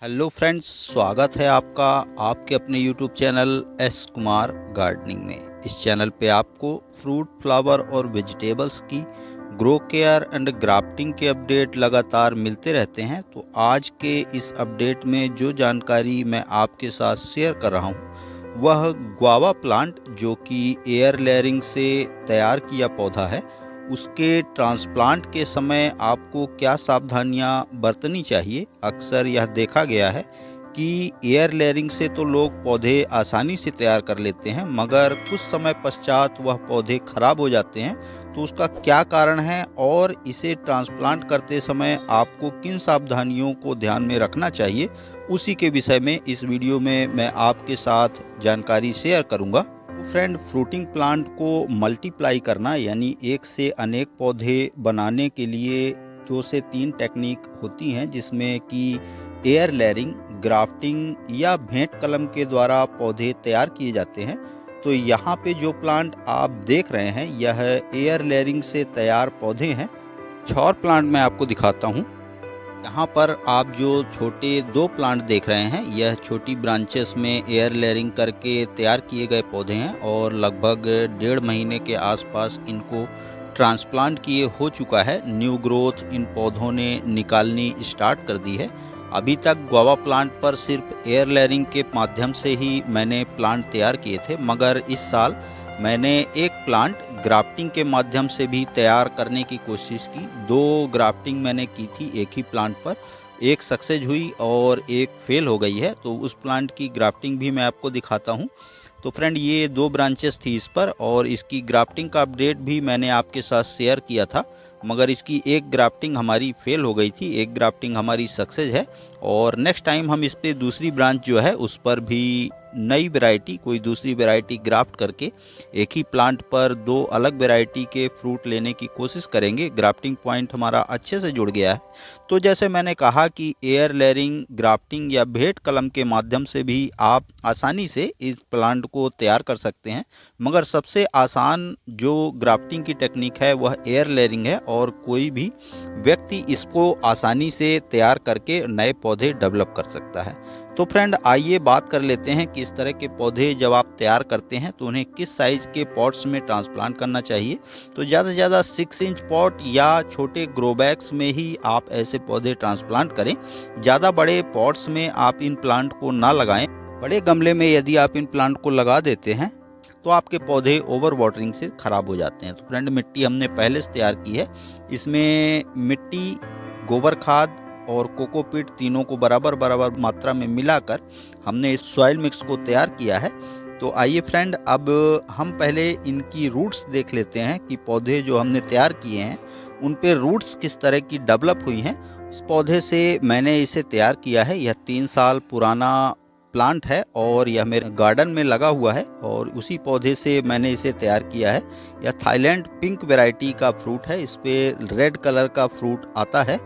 Hello friends, स्वागत है आपका आपके अपने YouTube channel S Kumar gardening में। इस चैनल पे आपको फ्रूट, फ्लावर और वेजिटेबल्स की ग्रो केयर एंड ग्राफ्टिंग के अपडेट लगातार मिलते रहते हैं। तो आज के इस अपडेट में जो जानकारी मैं आपके साथ शेयर कर रहा हूँ वह गुआवा प्लांट, जो कि एयर लेयरिंग से तैयार किया पौधा है, उसके ट्रांसप्लांट के समय आपको क्या सावधानियां बरतनी चाहिए। अक्सर यह देखा गया है कि एयर लेयरिंग से तो लोग पौधे आसानी से तैयार कर लेते हैं, मगर कुछ समय पश्चात वह पौधे खराब हो जाते हैं। तो उसका क्या कारण है और इसे ट्रांसप्लांट करते समय आपको किन सावधानियों को ध्यान में रखना चाहिए, उसी के विषय में इस वीडियो में मैं आपके साथ जानकारी शेयर करूंगा। तो फ्रेंड, फ्रूटिंग प्लांट को मल्टीप्लाई करना यानी एक से अनेक पौधे बनाने के लिए 2 से 3 टेक्निक होती हैं, जिसमें कि एयर लेयरिंग, ग्राफ्टिंग या भेंट कलम के द्वारा पौधे तैयार किए जाते हैं। तो यहाँ पे जो प्लांट आप देख रहे हैं यह एयर लेयरिंग से तैयार पौधे हैं। कुछ और प्लांट मैं आपको दिखाता हूँ। यहाँ पर आप जो छोटे 2 प्लांट देख रहे हैं, यह छोटी ब्रांचेस में एयर लेयरिंग करके तैयार किए गए पौधे हैं और लगभग 1.5 महीने के आसपास इनको ट्रांसप्लांट किए हो चुका है। न्यू ग्रोथ इन पौधों ने निकालनी स्टार्ट कर दी है। अभी तक गुआवा प्लांट पर सिर्फ एयर लेयरिंग के माध्यम से ही मैंने प्लांट तैयार किए थे, मगर इस साल मैंने एक प्लांट ग्राफ्टिंग के माध्यम से भी तैयार करने की कोशिश की। 2 ग्राफ्टिंग मैंने की थी एक ही प्लांट पर, एक सक्सेस हुई और एक फेल हो गई है। तो उस प्लांट की ग्राफ्टिंग भी मैं आपको दिखाता हूँ। तो फ्रेंड, ये 2 ब्रांचेस थी इस पर, और इसकी ग्राफ्टिंग का अपडेट भी मैंने आपके साथ शेयर किया था, मगर इसकी एक ग्राफ्टिंग हमारी फेल हो गई थी, एक ग्राफ्टिंग हमारी सक्सेस है। और नेक्स्ट टाइम हम इस पे दूसरी ब्रांच जो है उस पर भी नई वैरायटी, कोई दूसरी वैरायटी ग्राफ्ट करके एक ही प्लांट पर 2 अलग वैरायटी के फ्रूट लेने की कोशिश करेंगे। ग्राफ्टिंग पॉइंट हमारा अच्छे से जुड़ गया है। तो जैसे मैंने कहा कि एयर लेयरिंग, ग्राफ्टिंग या भेंट कलम के माध्यम से भी आप आसानी से इस प्लांट को तैयार कर सकते हैं, मगर सबसे आसान जो ग्राफ्टिंग की टेक्निक है वह एयर लेयरिंग है, और कोई भी व्यक्ति इसको आसानी से तैयार करके नए पौधे डेवलप कर सकता है। तो फ्रेंड, आइए बात कर लेते हैं कि इस तरह के पौधे जब आप तैयार करते हैं तो उन्हें किस साइज़ के पॉट्स में ट्रांसप्लांट करना चाहिए। तो ज़्यादा से ज़्यादा 6 इंच पॉट या छोटे ग्रो बैग्स में ही आप ऐसे पौधे ट्रांसप्लांट करें। ज़्यादा बड़े पॉट्स में आप इन प्लांट को ना लगाएं। बड़े गमले में यदि आप इन प्लांट को लगा देते हैं तो आपके पौधे ओवर वाटरिंग से ख़राब हो जाते हैं। तो फ्रेंड, मिट्टी हमने पहले से तैयार की है। इसमें मिट्टी, गोबर खाद और कोकोपीट तीनों को बराबर बराबर मात्रा में मिलाकर हमने इस सॉइल मिक्स को तैयार किया है। तो आइए फ्रेंड, अब हम पहले इनकी रूट्स देख लेते हैं कि पौधे जो हमने तैयार किए हैं उन पे रूट्स किस तरह की डेवलप हुई हैं। इस पौधे से मैंने इसे तैयार किया है। यह 3 साल पुराना प्लांट है और यह मेरे गार्डन में लगा हुआ है, और उसी पौधे से मैंने इसे तैयार किया है। यह थाईलैंड पिंक वैरायटी का फ्रूट है। इस पे रेड कलर का फ्रूट आता है,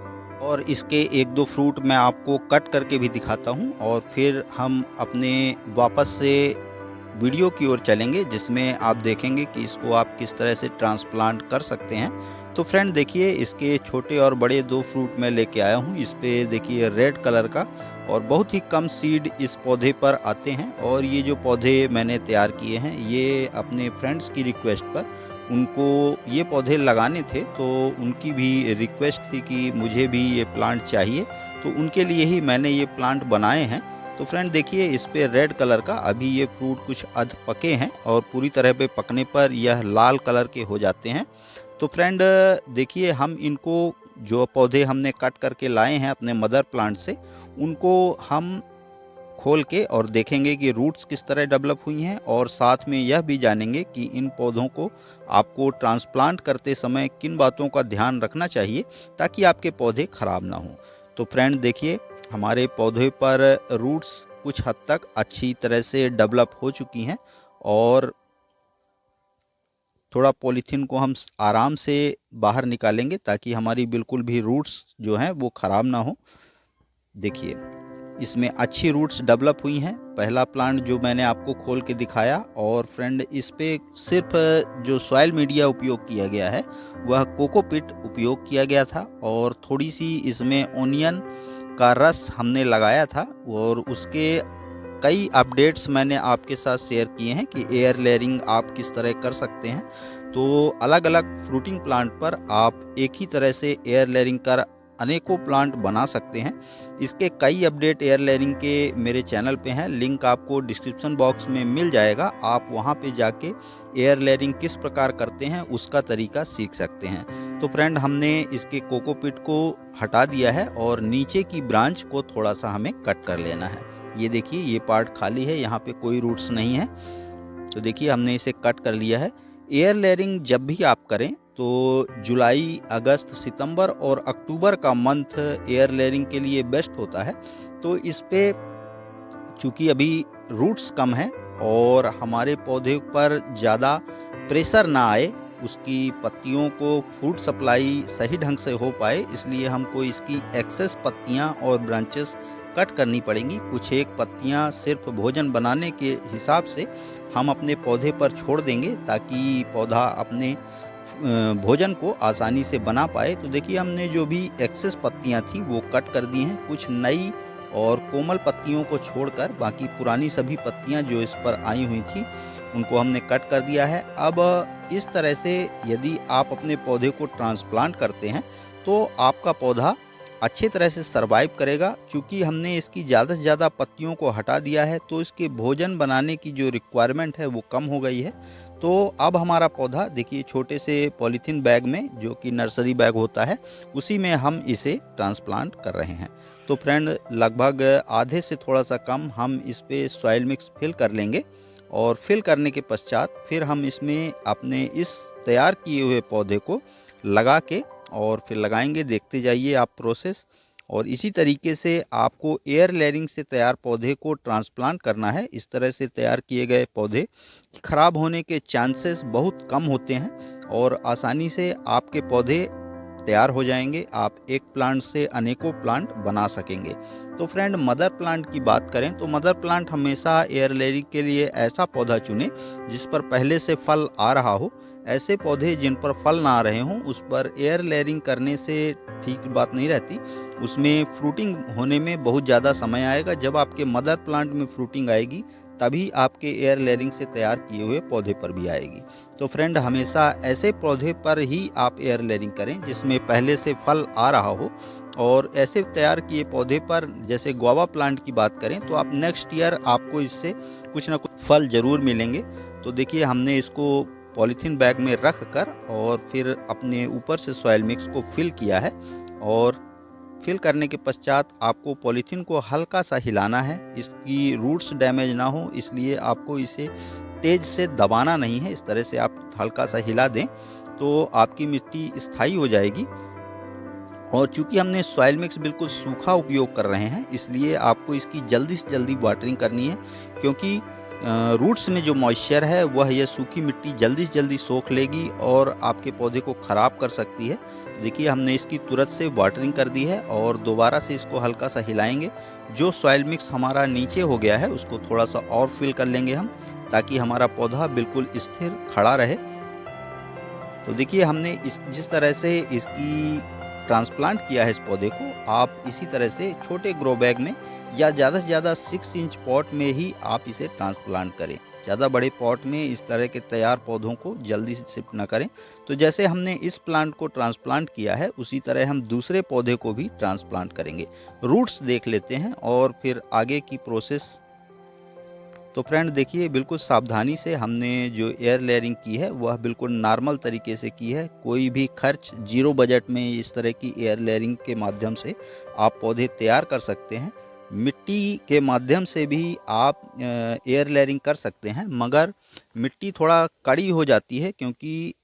और इसके 1-2 फ्रूट मैं आपको कट करके भी दिखाता हूँ, और फिर हम अपने वापस से वीडियो की ओर चलेंगे, जिसमें आप देखेंगे कि इसको आप किस तरह से ट्रांसप्लांट कर सकते हैं। तो फ्रेंड देखिए, इसके छोटे और बड़े 2 फ्रूट मैं लेके आया हूँ। इस पे देखिए रेड कलर का, और बहुत ही कम सीड इस पौधे पर आते हैं। और ये जो पौधे मैंने तैयार किए हैं ये अपने फ्रेंड्स की रिक्वेस्ट पर, उनको ये पौधे लगाने थे, तो उनकी भी रिक्वेस्ट थी कि मुझे भी ये प्लांट चाहिए, तो उनके लिए ही मैंने ये प्लांट बनाए हैं। तो फ्रेंड देखिए, इस पे रेड कलर का, अभी ये फ्रूट कुछ अध पके हैं और पूरी तरह पे पकने पर यह लाल कलर के हो जाते हैं। तो फ्रेंड देखिए, हम इनको, जो पौधे हमने कट करके लाए हैं अपने मदर प्लांट से, उनको हम खोल के और देखेंगे कि रूट्स किस तरह डेवलप हुई हैं, और साथ में यह भी जानेंगे कि इन पौधों को आपको ट्रांसप्लांट करते समय किन बातों का ध्यान रखना चाहिए ताकि आपके पौधे खराब ना हों। तो फ्रेंड देखिए, हमारे पौधे पर रूट्स कुछ हद तक अच्छी तरह से डेवलप हो चुकी हैं, और थोड़ा पॉलीथीन को हम आराम से बाहर निकालेंगे ताकि हमारी बिल्कुल भी रूट्स जो हैं वो ख़राब ना हो। देखिए, इसमें अच्छी रूट्स डेवलप हुई हैं। पहला प्लांट जो मैंने आपको खोल के दिखाया, और फ्रेंड इस पे सिर्फ जो सॉइल मीडिया उपयोग किया गया है वह कोकोपीट उपयोग किया गया था, और थोड़ी सी इसमें ओनियन का रस हमने लगाया था और उसके कई अपडेट्स मैंने आपके साथ शेयर किए हैं कि एयर लेयरिंग आप किस तरह कर सकते हैं। तो अलग अलग फ्रूटिंग प्लांट पर आप एक ही तरह से एयर लेयरिंग कर अनेकों प्लांट बना सकते हैं। इसके कई अपडेट एयर लेयरिंग के मेरे चैनल पे हैं, लिंक आपको डिस्क्रिप्शन बॉक्स में मिल जाएगा। आप वहां पे जाके एयर लेयरिंग किस प्रकार करते हैं उसका तरीका सीख सकते हैं। तो फ्रेंड, हमने इसके कोकोपीट को हटा दिया है और नीचे की ब्रांच को थोड़ा सा हमें कट कर लेना है। ये देखिए, ये पार्ट खाली है, यहाँ पे कोई रूट्स नहीं है। तो देखिए हमने इसे कट कर लिया है। एयर लेयरिंग जब भी आप करें तो जुलाई, अगस्त, सितंबर और अक्टूबर का मंथ एयर लेयरिंग के लिए बेस्ट होता है। तो इस पे चूँकि अभी रूट्स कम हैं और हमारे पौधे पर ज़्यादा प्रेशर ना आए, उसकी पत्तियों को फूड सप्लाई सही ढंग से हो पाए, इसलिए हमको इसकी एक्सेस पत्तियां और ब्रांचेस कट करनी पड़ेंगी। कुछ एक पत्तियां सिर्फ भोजन बनाने के हिसाब से हम अपने पौधे पर छोड़ देंगे ताकि पौधा अपने भोजन को आसानी से बना पाए। तो देखिए हमने जो भी एक्सेस पत्तियां थी वो कट कर दी हैं। कुछ नई और कोमल पत्तियों को छोड़कर बाकी पुरानी सभी पत्तियां जो इस पर आई हुई थी उनको हमने कट कर दिया है। अब इस तरह से यदि आप अपने पौधे को ट्रांसप्लांट करते हैं तो आपका पौधा अच्छे तरह से सरवाइव करेगा। चूँकि हमने इसकी ज़्यादा से ज़्यादा पत्तियों को हटा दिया है तो इसके भोजन बनाने की जो रिक्वायरमेंट है वो कम हो गई है। तो अब हमारा पौधा देखिए छोटे से पॉलीथीन बैग में, जो कि नर्सरी बैग होता है, उसी में हम इसे ट्रांसप्लांट कर रहे हैं। तो फ्रेंड, लगभग आधे से थोड़ा सा कम हम इस पे सॉइल मिक्स फिल कर लेंगे और फिल करने के पश्चात फिर हम इसमें अपने इस तैयार किए हुए पौधे को लगा के और फिर लगाएंगे। देखते जाइए आप प्रोसेस। और इसी तरीके से आपको एयर लेयरिंग से तैयार पौधे को ट्रांसप्लांट करना है। इस तरह से तैयार किए गए पौधे खराब होने के चांसेस बहुत कम होते हैं और आसानी से आपके पौधे तैयार हो जाएंगे। आप एक प्लांट से अनेकों प्लांट बना सकेंगे। तो फ्रेंड, मदर प्लांट की बात करें तो मदर प्लांट हमेशा एयर लेयरिंग के लिए ऐसा पौधा चुनें जिस पर पहले से फल आ रहा हो। ऐसे पौधे जिन पर फल ना आ रहे हों उस पर एयर लेयरिंग करने से ठीक बात नहीं रहती। उसमें फ्रूटिंग होने में बहुत ज़्यादा समय आएगा। जब आपके मदर प्लांट में फ्रूटिंग आएगी तभी आपके एयर लेयरिंग से तैयार किए हुए पौधे पर भी आएगी। तो फ्रेंड, हमेशा ऐसे पौधे पर ही आप एयर लेयरिंग करें जिसमें पहले से फल आ रहा हो। और ऐसे तैयार किए पौधे पर जैसे गुआवा प्लांट की बात करें तो आप नेक्स्ट ईयर आपको इससे कुछ ना कुछ फल ज़रूर मिलेंगे। तो देखिए हमने इसको पॉलीथीन बैग में रख कर और फिर अपने ऊपर से सॉइल मिक्स को फिल किया है। और फिल करने के पश्चात आपको पॉलीथीन को हल्का सा हिलाना है, इसकी रूट्स डैमेज ना हो, इसलिए आपको इसे तेज से दबाना नहीं है। इस तरह से आप हल्का सा हिला दें तो आपकी मिट्टी स्थायी हो जाएगी। और चूंकि हमने सॉइल मिक्स बिल्कुल सूखा उपयोग कर रहे हैं इसलिए आपको इसकी जल्दी से जल्दी वाटरिंग करनी है, क्योंकि रूट्स में जो मॉइस्चर है वह यह सूखी मिट्टी जल्दी से जल्दी सोख लेगी और आपके पौधे को ख़राब कर सकती है। तो देखिए हमने इसकी तुरंत से वाटरिंग कर दी है और दोबारा से इसको हल्का सा हिलाएंगे। जो सॉइल मिक्स हमारा नीचे हो गया है उसको थोड़ा सा और फिल कर लेंगे हम, ताकि हमारा पौधा बिल्कुल स्थिर खड़ा रहे। तो देखिए हमने जिस तरह से इसकी ट्रांसप्लांट किया है इस पौधे को, आप इसी तरह से छोटे ग्रो बैग में या ज़्यादा से ज़्यादा 6 इंच पॉट में ही आप इसे ट्रांसप्लांट करें। ज़्यादा बड़े पॉट में इस तरह के तैयार पौधों को जल्दी से शिफ्ट न करें। तो जैसे हमने इस प्लांट को ट्रांसप्लांट किया है उसी तरह हम दूसरे पौधे को भी ट्रांसप्लांट करेंगे। रूट्स देख लेते हैं और फिर आगे की प्रोसेस। तो फ्रेंड देखिए, बिल्कुल सावधानी से हमने जो एयर लेयरिंग की है वह बिल्कुल नॉर्मल तरीके से की है। कोई भी खर्च, जीरो बजट में इस तरह की एयर लेयरिंग के माध्यम से आप पौधे तैयार कर सकते हैं। मिट्टी के माध्यम से भी आप एयर लेयरिंग कर सकते हैं, मगर मिट्टी थोड़ा कड़ी हो जाती है क्योंकि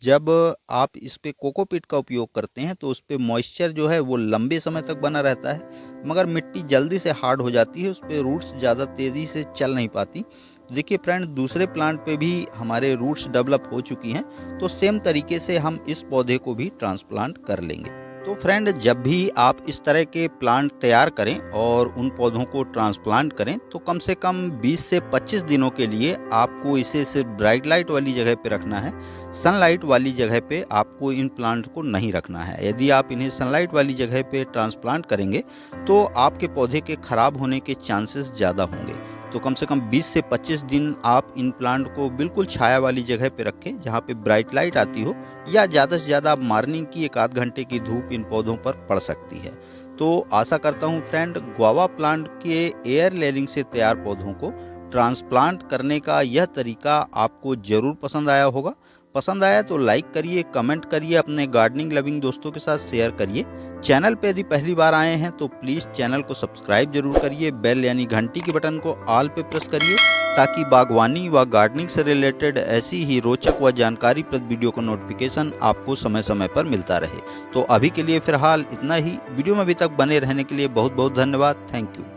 जब आप इस पे कोकोपीट का उपयोग करते हैं तो उस पे मॉइस्चर जो है वो लंबे समय तक बना रहता है, मगर मिट्टी जल्दी से हार्ड हो जाती है, उस पे रूट्स ज़्यादा तेज़ी से चल नहीं पाती। तो देखिए फ्रेंड, दूसरे प्लांट पे भी हमारे रूट्स डेवलप हो चुकी हैं, तो सेम तरीके से हम इस पौधे को भी ट्रांसप्लांट कर लेंगे। तो फ्रेंड, जब भी आप इस तरह के प्लांट तैयार करें और उन पौधों को ट्रांसप्लांट करें तो कम से कम 20 से 25 दिनों के लिए आपको इसे सिर्फ ब्राइट लाइट वाली जगह पे रखना है। सनलाइट वाली जगह पे आपको इन प्लांट को नहीं रखना है। यदि आप इन्हें सनलाइट वाली जगह पे ट्रांसप्लांट करेंगे तो आपके पौधे के खराब होने के चांसेस ज़्यादा होंगे। तो कम से कम 20 से 25 दिन आप इन प्लांट को बिल्कुल छाया वाली जगह पे रखें जहाँ पे ब्राइट लाइट आती हो, या ज़्यादा से ज़्यादा मॉर्निंग की 1 आध घंटे की धूप इन पौधों पर पड़ सकती है। तो आशा करता हूँ फ्रेंड, गुआवा प्लांट के एयर लेयरिंग से तैयार पौधों को ट्रांसप्लांट करने का यह तरीका आपको ज़रूर पसंद आया होगा। पसंद आया तो लाइक करिए, कमेंट करिए, अपने गार्डनिंग लविंग दोस्तों के साथ शेयर करिए। चैनल पे यदि पहली बार आए हैं तो प्लीज़ चैनल को सब्सक्राइब जरूर करिए। बेल यानी घंटी की बटन को ऑल पे प्रेस करिए ताकि बागवानी व गार्डनिंग से रिलेटेड ऐसी ही रोचक व जानकारीप्रद वीडियो का नोटिफिकेशन आपको समय समय पर मिलता रहे। तो अभी के लिए फिलहाल इतना ही। वीडियो में अभी तक बने रहने के लिए बहुत बहुत धन्यवाद। Thank you.